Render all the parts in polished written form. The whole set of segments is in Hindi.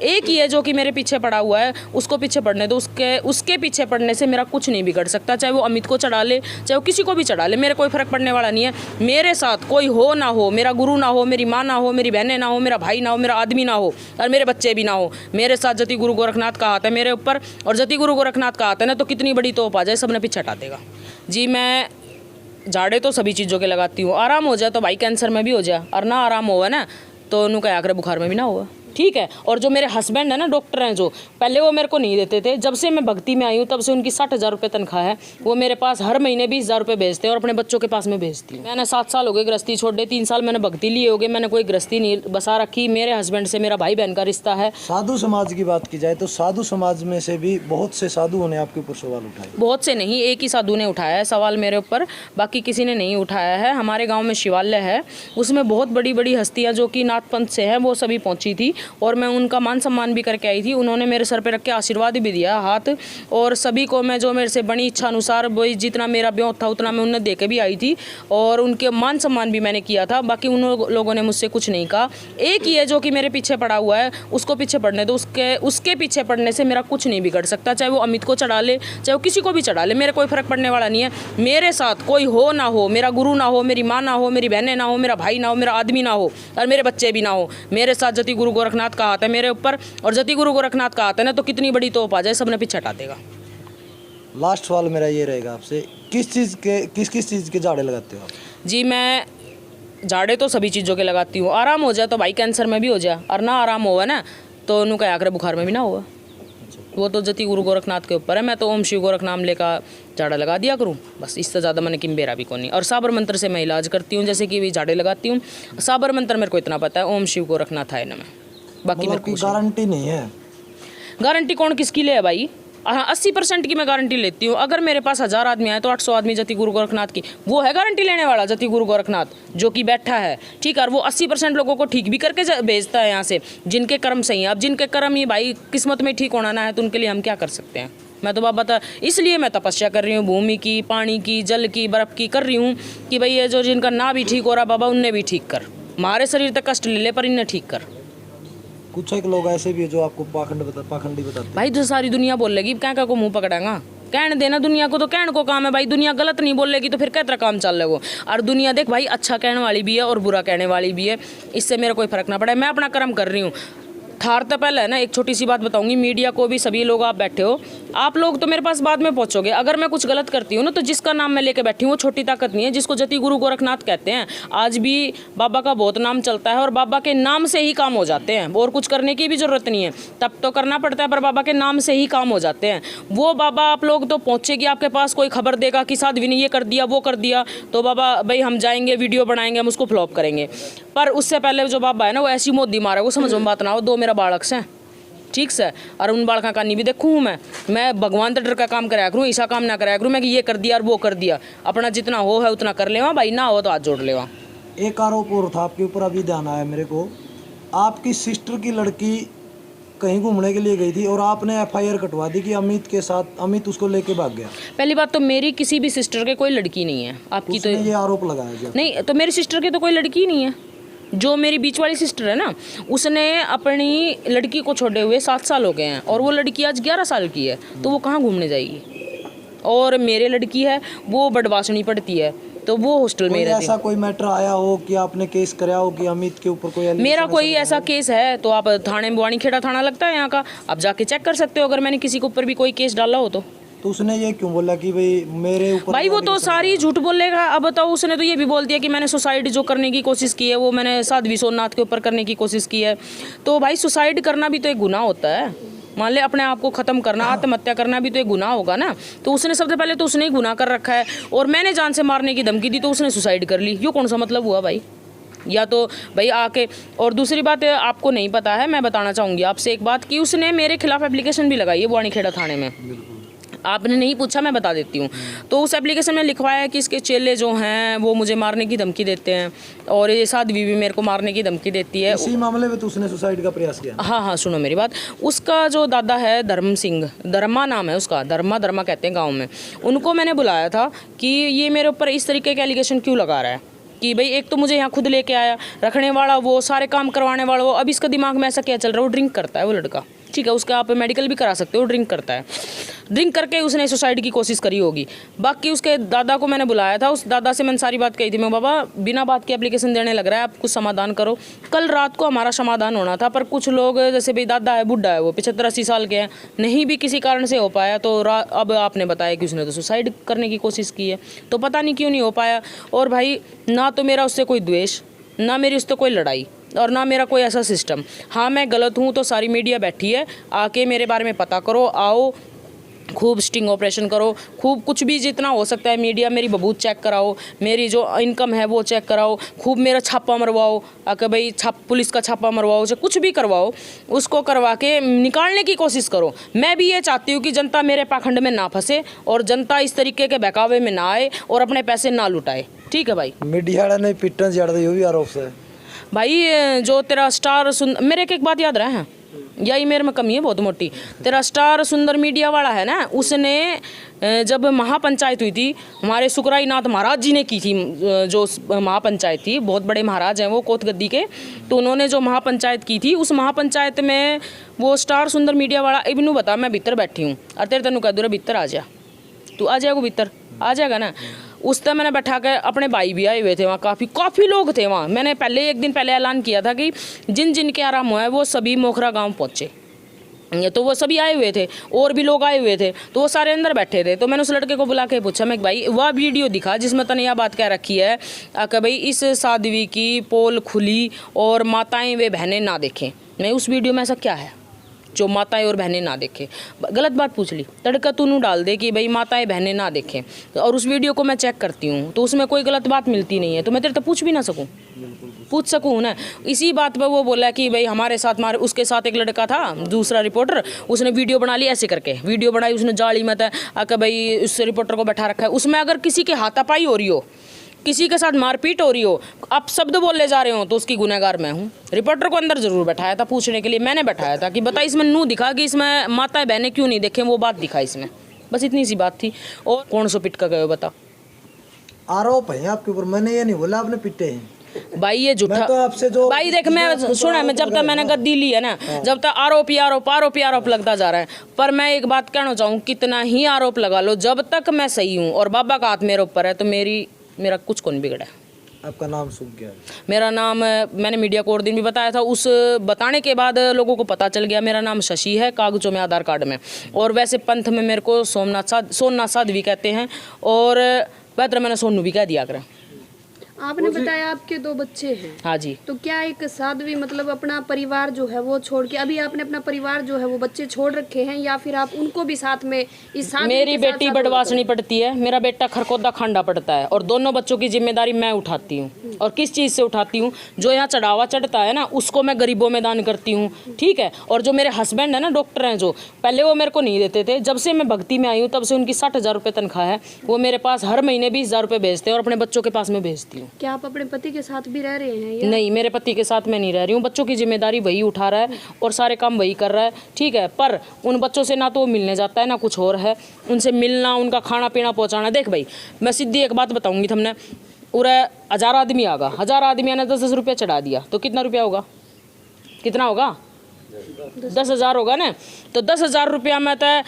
एक ही है जो कि मेरे पीछे पड़ा हुआ है, उसको पीछे पड़ने दो। उसके पीछे पड़ने से मेरा कुछ नहीं बिगड़ सकता, चाहे वो अमित को चढ़ा ले, चाहे वो किसी को भी चढ़ा ले, मेरे कोई फ़र्क पड़ने वाला नहीं है। मेरे साथ कोई हो ना हो, मेरा गुरु ना हो, मेरी माँ ना हो, मेरी बहनें ना हो, मेरा भाई ना हो, मेरा आदमी ना हो और मेरे बच्चे भी ना हो, मेरे साथ जति गुरु गोरखनाथ का हाथ है मेरे ऊपर। और जति गुरु गोरखनाथ का हाथ है ना, तो कितनी बड़ी तोप आ जाए सबने पीछे हटा देगा जी। मैं झाड़े तो सभी चीज़ों के लगाती हूँ। आराम हो जाए तो भाई कैंसर में भी हो जाए, और ना आराम होगा ना तो उन्होंने कहा आकर बुखार में भी ना होगा, ठीक है। और जो मेरे हस्बैंड है ना, डॉक्टर हैं, जो पहले वो मेरे को नहीं देते थे, जब से मैं भक्ति में आई हूँ तब से उनकी 60,000 रुपये तनख्वाह है। वो मेरे पास हर महीने 20,000 रुपये भेजते हैं और अपने बच्चों के पास में भेजती हूँ। मैंने 7 साल हो गए गृहस्थी छोड़े, 3 साल मैंने भक्ति लिए हो गए, मैंने कोई गृहस्थी नहीं बसा रखी। मेरे हस्बैंड से मेरा भाई बहन का रिश्ता है। साधु समाज की बात की जाए तो साधु समाज में से भी बहुत से साधुओं ने आपके ऊपर सवाल उठाए। बहुत से नहीं, एक ही साधु ने उठाया है सवाल मेरे ऊपर, बाकी किसी ने नहीं उठाया है। हमारे गाँव में शिवालय है, उसमें बहुत बड़ी बड़ी हस्तियाँ जो कि नाथ पंथ से हैं वो सभी पहुँची थी और मैं उनका मान सम्मान भी करके आई थी। उन्होंने मेरे सर पे रख के आशीर्वाद भी दिया हाथ, और सभी को मैं जो मेरे से बनी इच्छा अनुसार वही जितना मेरा ब्यों था उतना मैं उन्हें दे के भी आई थी और उनके मान सम्मान भी मैंने किया था। बाकी उन लोगों ने मुझसे कुछ नहीं कहा। एक ही है जो कि मेरे पीछे पड़ा हुआ है, उसको पीछे पड़ने दो। उसके पीछे पड़ने से मेरा कुछ नहीं बिगड़ सकता, चाहे वो अमित को चढ़ा ले, चाहे वो किसी को भी चढ़ा ले, मेरे कोई फ़र्क पड़ने वाला नहीं है। मेरे साथ कोई हो ना हो, मेरा गुरु ना हो, मेरी माँ ना हो, मेरी बहनें ना हो, मेरा भाई ना हो, मेरा आदमी ना हो और मेरे बच्चे भी ना हो, मेरे साथ जति गुरु गोरखनाथ का हाथ है मेरे ऊपर। और जति गुरु गोरखनाथ का हाथ है ना, तो कितनी बड़ी तोप आ जाए सबने पीछे हटा देगा। लास्ट सवाल मेरा ये रहेगा आपसे, किस चीज़ के झाड़े लगाते हो आप? जी मैं झाड़े तो सभी चीज़ों के लगाती हूँ। आराम हो जाए तो भाई कैंसर में भी हो जाए, और ना आराम होगा ना तो उन्होंने कहा आकर बुखार में भी ना होगा। वो तो जति गुरु गोरखनाथ के ऊपर है। मैं तो ओम शिव गोरख नाम लेकर झाड़ा लगा दिया करूँ, बस इससे ज़्यादा मैंने किम्बेरा भी को नहीं। और साबर मंत्र से मैं इलाज करती हूँ, जैसे कि भी झाड़े लगाती हूँ। साबर मंत्र मेरे को इतना पता है, ओम शिव गोरखनाथ है ना, मैं बाकी मेरे को गारंटी नहीं है। गारंटी कौन किसकी ले है भाई? हाँ, 80% की मैं गारंटी लेती हूँ। अगर मेरे पास 1000 आदमी आए तो 800 आदमी जति गुरु गोरखनाथ की, वो है गारंटी लेने वाला जति गुरु गोरखनाथ जो कि बैठा है, ठीक है। और वो 80% लोगों को ठीक भी करके भेजता है यहाँ से, जिनके कर्म सही है। अब जिनके कर्म ये भाई किस्मत में ठीक होना ना है तो उनके लिए हम क्या कर सकते हैं। मैं तो बाबा इसलिए मैं तपस्या कर रही हूँ, भूमि की, पानी की, जल की, बर्फ़ की कर रही हूँ कि भाई ये जो जिनका ना भी ठीक हो रहा बाबा उनने भी ठीक कर, हमारे शरीर तक कष्ट ले ले पर इन्हें ठीक कर। कुछ एक लोग ऐसे भी है जो आपको पाखंडी बताते हैं। भाई जो सारी दुनिया बोलेगी क्या को मुंह पकड़ेगा, कहने देना दुनिया को, तो कहने को काम है भाई। दुनिया गलत नहीं बोलेगी तो फिर क्या तरह काम चल रहा है। और दुनिया देख भाई, अच्छा कहने वाली भी है और बुरा कहने वाली भी है, इससे मेरा कोई फर्क ना पड़ा। मैं अपना कर्म कर रही हूँ। थार तो पहले है ना, एक छोटी सी बात बताऊंगी, मीडिया को भी, सभी लोग आप बैठे हो, आप लोग तो मेरे पास बाद में पहुंचोगे। अगर मैं कुछ गलत करती हूँ ना तो जिसका नाम मैं लेके बैठी हूँ वो छोटी ताकत नहीं है, जिसको जति गुरु गोरखनाथ कहते हैं। आज भी बाबा का बहुत नाम चलता है और बाबा के नाम से ही काम हो जाते हैं, और कुछ करने की भी ज़रूरत नहीं है। तब तो करना पड़ता है पर बाबा के नाम से ही काम हो जाते हैं। वो बाबा आप लोग तो पहुँचेगी आपके पास, कोई खबर देगा कि साध्वी ने ये कर दिया वो कर दिया, तो बाबा भाई हम जाएंगे वीडियो बनाएंगे, हम उसको फ्लॉप करेंगे। पर उससे पहले जो बाबा है ना वो ऐसी मोदी मारा, वो समझ में बात ना हो। 2 मेरा बालक से ठीक से, और उन बालका का नहीं भी देखूँ हूँ मैं भगवान तो डर का काम कराया करूँ, ऐसा काम ना कराया करूँ मैं कि ये कर दिया और वो कर दिया। अपना जितना हो है उतना कर लेवा भाई, ना हो तो हाथ जोड़ लेवा। एक आरोप और था आपके ऊपर, अभी ध्यान आया मेरे को, आपकी सिस्टर की लड़की कहीं घूमने के लिए गई थी और आपने FIR कटवा दी कि अमित के साथ, अमित उसको लेके भाग गया। पहली बात तो मेरी किसी भी सिस्टर के कोई लड़की नहीं है। आपकी तो ये आरोप लगाया नहीं, तो मेरी सिस्टर की तो कोई लड़की नहीं है। जो मेरी बीच वाली सिस्टर है ना, उसने अपनी लड़की को छोड़े हुए 7 साल हो गए हैं और वो लड़की आज 11 साल की है, तो वो कहाँ घूमने जाएगी। और मेरे लड़की है वो बड़वासनी पढ़ती है, तो वो हॉस्टल में रहती है। ऐसा कोई मैटर आया हो कि आपने केस कराया हो कि अमित के ऊपर कोई? मेरा कोई ऐसा केस है तो आप थाने में, वाणीखेड़ा थाना लगता है यहाँ का, आप जाके चेक कर सकते हो अगर मैंने किसी के ऊपर भी कोई केस डाला हो तो। तो उसने ये क्यों बोला कि भाई मेरे ऊपर? भाई वो तो सारी झूठ बोलेगा। अब बताओ, उसने तो ये भी बोल दिया कि मैंने सुसाइड जो करने की कोशिश की है वो मैंने साध्वी सोमनाथ के ऊपर करने की कोशिश की है। तो भाई सुसाइड करना भी तो एक गुनाह होता है। मान ले अपने आप को ख़त्म करना, आत्महत्या करना भी तो एक गुनाह होगा ना। तो उसने सबसे पहले तो उसने ही गुनाह कर रखा है, और मैंने जान से मारने की धमकी दी तो उसने सुसाइड कर ली। ये कौन सा मतलब हुआ भाई? या तो भाई आके, और दूसरी बात आपको नहीं पता है, मैं बताना चाहूँगी आपसे एक बात कि उसने मेरे खिलाफ एप्लीकेशन भी लगाई है वाणीखेड़ा थाने में। आपने नहीं पूछा, मैं बता देती हूँ। तो उस एप्लीकेशन में लिखवाया है कि इसके चेले जो हैं वो मुझे मारने की धमकी देते हैं और ये साध्वी भी मेरे को मारने की धमकी देती है। इसी मामले में तो उसने सुसाइड का प्रयास किया? हाँ, सुनो मेरी बात। उसका जो दादा है धर्म सिंह, धर्मा नाम है उसका, धर्मा कहते हैं गाँव में, उनको मैंने बुलाया था कि ये मेरे ऊपर इस तरीके के एलिगेशन क्यों लगा रहा है। कि भाई एक तो मुझे यहाँ खुद लेके आया, रखने वाला वो, सारे काम करवाने वाला वो। अब इसका दिमाग में ऐसा क्या चल रहा है, वो ड्रिंक करता है वो लड़का, ठीक है, उसका आप मेडिकल भी करा सकते हो, ड्रिंक करता है। ड्रिंक करके उसने सुसाइड की कोशिश करी होगी। बाकी उसके दादा को मैंने बुलाया था, उस दादा से मैंने सारी बात कही थी, मैं बाबा बिना बात के एप्लीकेशन देने लग रहा है, आप कुछ समाधान करो। कल रात को हमारा समाधान होना था, पर कुछ लोग जैसे भाई दादा है, बुढ़ा है, वो 75-80 साल के हैं, नहीं भी किसी कारण से हो पाया, तो अब आपने बताया कि उसने तो सुसाइड करने की कोशिश की है, तो पता नहीं क्यों नहीं हो पाया। और भाई ना तो मेरा उससे कोई द्वेष, ना मेरी उससे कोई लड़ाई, और ना मेरा कोई ऐसा सिस्टम। हाँ मैं गलत हूँ तो सारी मीडिया बैठी है, आके मेरे बारे में पता करो, आओ खूब स्टिंग ऑपरेशन करो, खूब कुछ भी जितना हो सकता है मीडिया, मेरी बबूत चेक कराओ, मेरी जो इनकम है वो चेक कराओ, खूब मेरा छापा मरवाओ, आके भाई पुलिस का छापा मरवाओ, चाहे कुछ भी करवाओ, उसको करवा के निकालने की कोशिश करो। मैं भी ये चाहती हूँ कि जनता मेरे पाखंड में ना फंसे और जनता इस तरीके के बहकावे में ना आए और अपने पैसे ना लुटाए, ठीक है भाई। मीडिया वाला ने पिटन जड़ दी, भी आरोप है भाई जो तेरा स्टार मेरे एक बात याद रहा है, यही मेरे में कमी है बहुत मोटी। तेरा स्टार सुंदर मीडिया वाला है ना, उसने जब महापंचायत हुई थी, हमारे सुकराई नाथ महाराज जी ने की थी, जो महापंचायत थी, बहुत बड़े महाराज हैं वो कोतगद्दी के, तो उन्होंने जो महापंचायत की थी, उस महापंचायत में वो स्टार सुंदर मीडिया वाला इबनू बता, मैं भीतर बैठी हूँ और तेरे तेनू कह दूँ भीतर आ जा, तू आ जाएगा भीतर, आ जाएगा ना। उस तरह मैंने बैठा के, अपने भाई भी आए हुए थे वहाँ, काफ़ी लोग थे वहाँ। मैंने पहले एक दिन पहले ऐलान किया था कि जिन जिन के आराम हुआ है वो सभी मोखरा गांव पहुँचे, तो वो सभी आए हुए थे और भी लोग आए हुए थे, तो वो सारे अंदर बैठे थे। तो मैंने उस लड़के को बुला के पूछा, मैं भाई वह वीडियो दिखा जिसमें तने यह बात कह रखी है कि भाई इस साध्वी की पोल खुली और माताएं वे बहनें ना देखें। मैं उस वीडियो में ऐसा क्या है जो माताएं और बहनें ना देखें? गलत बात पूछ ली, तड़का तूनू डाल दे कि भाई माताएं बहनें ना देखें, और उस वीडियो को मैं चेक करती हूँ तो उसमें कोई गलत बात मिलती नहीं है, तो मैं तेरे तो पूछ भी ना सकूँ, पूछ सकूँ ना। इसी बात पर वो बोला कि भाई हमारे साथ उसके साथ एक लड़का था, दूसरा रिपोर्टर, उसने वीडियो बना ली, ऐसे करके वीडियो बनाई उसने, जाली मत है आकर भाई उस रिपोर्टर को बैठा रखा है, उसमें अगर किसी के हाथापाई हो रही हो, किसी के साथ मारपीट हो रही हो, आप शब्द बोलने जा रहे हो, तो उसकी गुनहगार मैं हूँ। रिपोर्टर को अंदर जरूर बैठाया था पूछने के लिए, मैंने बैठाया था कि बता इसमें नू दिखा कि इसमें माताएं बहनें क्यों नहीं देखें, वो बात दिखा इसमें, बस इतनी सी बात थी। और कौन सो पिट का गए बता? आरोप है आपके ऊपर, मैंने ये नहीं बोला आपने पिटे हैं भाई, ये झूठा। तो आपसे जो भाई देख, मैं सुना, मैं जब तक मैंने गद्दी ली है ना, जब तक आरोप ही आरोप आरोप ही आरोप लगता जा रहा है। पर मैं एक बात कहना चाहूँ, कितना ही आरोप लगा लो, जब तक मैं सही हूँ और बाबा का हाथ मेरे ऊपर है, तो मेरा कुछ कौन बिगड़ा है। आपका नाम सूख गया? मेरा नाम मैंने मीडिया को और दिन भी बताया था, उस बताने के बाद लोगों को पता चल गया मेरा नाम शशि है कागजों में, आधार कार्ड में, और वैसे पंथ में मेरे को सोमनाथ साध्वी कहते हैं, और बेहतर मैंने सोनू भी कह दिया करें। आपने बताया आपके 2 बच्चे हैं। हाँ जी। तो क्या एक साध्वी मतलब अपना परिवार जो है वो छोड़ के, अभी आपने अपना परिवार जो है वो बच्चे छोड़ रखे हैं, या फिर आप उनको भी साथ में इस साध्वी मेरी के साथ बेटी बड़वासनी पढ़ती है, मेरा बेटा खरकोदा खांडा पढ़ता है, और दोनों बच्चों की जिम्मेदारी मैं उठाती हूँ। और किस चीज़ से उठाती हूँ? जो यहाँ चढ़ावा चढ़ता है ना, उसको मैं गरीबों में दान करती हूँ, ठीक है। और जो मेरे हस्बैंड है ना, डॉक्टर हैं, जो पहले वो मेरे को नहीं देते थे, जब से मैं भक्ति में आई हूँ तब से उनकी 60,000 रुपये तनख्वाह है, वो मेरे पास हर महीने 20,000 रुपये भेजते हैं, और अपने बच्चों के पास मैं भेजती हूँ। क्या आप अपने पति के साथ भी रह रहे हैं या? नहीं, मेरे पति के साथ मैं नहीं रह रही हूँ, बच्चों की जिम्मेदारी वही उठा रहा है और सारे काम वही कर रहा है, ठीक है। पर उन बच्चों से ना तो वो मिलने जाता है ना कुछ और है, उनसे मिलना, उनका खाना पीना पहुँचाना। देख भाई, मैं सीधी एक बात बताऊँगी तुमने, पूरा 1000 आदमी आगा, 1000 आदमी ने 10-10 रुपया चढ़ा दिया, तो कितना रुपया होगा? कितना होगा? 10,000 होगा ना। तो 10,000 रुपया में तो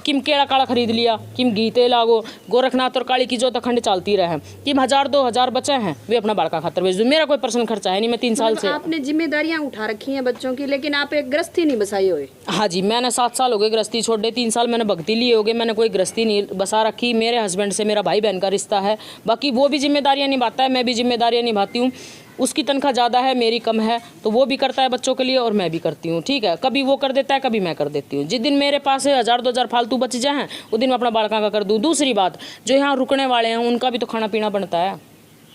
किम केड़ा काड़ा खरीद लिया, किम घी तेल लागो, गोरखनाथ और काली की जो अखंड चलती रहे, किम 1000-2000 बचे हैं वे अपना बालका खातर भेज दूँ, मेरा कोई पर्सनल खर्चा है नहीं। मैं 3 साल से आपने जिम्मेदारियां उठा रखी हैं बच्चों की, लेकिन आप एक गृहस्थी नहीं बसाई हुए। हाँ जी, मैंने 7 साल हो गए गृहस्थी छोड़े, 3 साल मैंने भक्ति लिए हो गए, मैंने कोई गृहस्थी नहीं बसा रखी। मेरे हस्बैंड से मेरा भाई बहन का रिश्ता है, बाकी वो भी जिम्मेदारियाँ निभाता है, मैं भी जिम्मेदारियाँ निभाती हूँ। उसकी तनख्वाह ज़्यादा है, मेरी कम है, तो वो भी करता है बच्चों के लिए और मैं भी करती हूँ, ठीक है। कभी वो कर देता है, कभी मैं कर देती हूँ। जिस दिन मेरे पास 1000-2000 फालतू बच जाए, उस दिन मैं अपना बालका का कर दूँ। दूसरी बात, जो यहाँ रुकने वाले हैं उनका भी तो खाना पीना बनता है,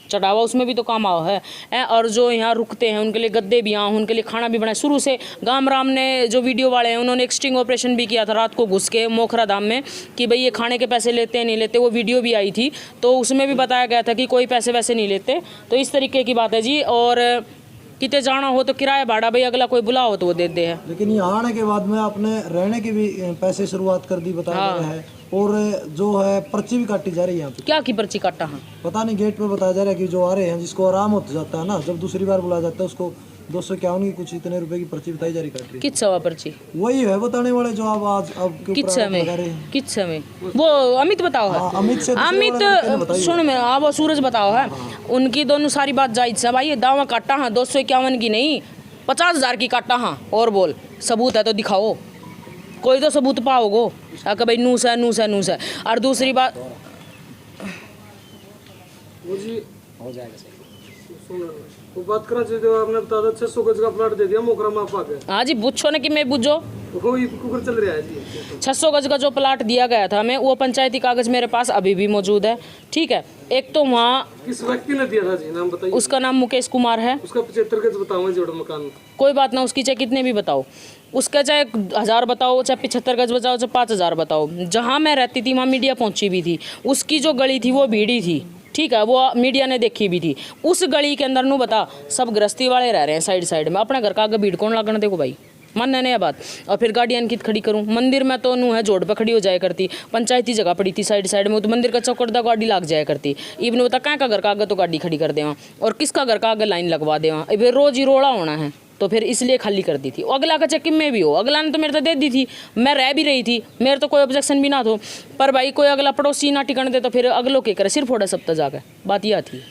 चढ़ावा उसमें भी तो काम आओ है। और जो यहाँ रुकते हैं उनके लिए गद्दे भी यहाँ, उनके लिए खाना भी बनाए। शुरू से गाम राम ने, जो वीडियो वाले हैं, उन्होंने एक स्टिंग ऑपरेशन भी किया था रात को घुस के मोखरा धाम में कि भाई ये खाने के पैसे लेते हैं नहीं लेते, वो वीडियो भी आई थी, तो उसमें भी बताया गया था कि कोई पैसे वैसे नहीं लेते। तो इस तरीके की बात है जी। और कितने जाना हो तो किराया भाड़ा भाई अगला कोई बुलाओ तो वो दे दे है। लेकिन यहाँ आने के बाद में आपने रहने की भी पैसे शुरुआत कर दी, बताया गया है। और जो है पर्ची भी काटी जा रही है यहाँ पे। क्या की पर्ची काटा? हाँ, पता नहीं, गेट पे बताया जा रहा है कि जो आ रहे हैं जिसको आराम हो जाता है ना, जब दूसरी बार बुलाया जाता है उसको 251 की कुछ इतने रुपए की पर्ची बताई जा रही काट रही। किस सवा पर्ची? वही है बताने वाले जो आप आज आपके किस ऊपर समय? लगा रहे हैं। किस समय? वो अमित बताओ है। हाँ, अमित से दूसरे अमित वाले लड़के ने बताई सुन में, हाँ वो सूरज बताओ है। उनकी दोनों सारी बात जायज है भाई। ये दावा काटा हाँ 251 की नहीं, 50,000 की काटा हाँ। और बोल, सबूत है तो दिखाओ, कोई तो सबूत पाओगो कि भाई नूस है नूस है नूस है। और दूसरी बात, वो जी हो जाएगा सही। वो बात करा जो आपने बता दिया 600 गज का प्लाट दे दिया मोकरा माफ आ गया। हाँ जी पूछो ना कि मैं बुझो। वही कुकर चल रहा है जी। 600 गज का जो प्लाट दिया गया था हमें, वो पंचायती कागज मेरे पास अभी भी मौजूद है। ठीक है, एक तो वहाँ किस व्यक्ति ने दिया था जी, नाम बताइए। उसका नाम मुकेश कुमार है। उसका 75 गज बताऊंगा जोड़ मकान। कोई बात ना, उसकी चाहे कितने भी बताओ, उसका चाहे 1000 बताओ, चाहे 75 गज बताओ, चाहे 5000 बताओ। जहाँ मैं रहती थी वहाँ मीडिया पहुँची भी थी। उसकी जो गली थी वो भीड़ी थी, ठीक है, वो मीडिया ने देखी भी थी। उस गली के अंदर नू बता सब गृहस्थी वाले रह रहे हैं साइड साइड में। अपने घर का आगे भीड़ कौन लागण देखो भाई, मानने नहीं बात। और फिर गाड़ियाँ कित खड़ी करूँ? मंदिर में तो नू है जोड़ पे खड़ी हो जाया करती, पंचायती जगह पड़ी थी साइड साइड में, तो मंदिर का चौकट गाड़ी लाग जाया करती। इवन बता कहाँ का घर का आगे तो गाड़ी खड़ी कर देवा, और किसका घर का आगे लाइन लगवा देवा। फिर रोज ही रोड़ा होना है, तो फिर इसलिए खाली कर दी थी। अगला का चक्की में भी हो, अगला ने तो मेरे तो दे दी थी, मैं रह भी रही थी, मेरे तो कोई ऑब्जेक्शन भी ना थो। पर भाई कोई अगला पड़ोसी ना टिकन दे तो फिर अगलों के करे सिर फोड़ा सब तो जाकर बात यह थी।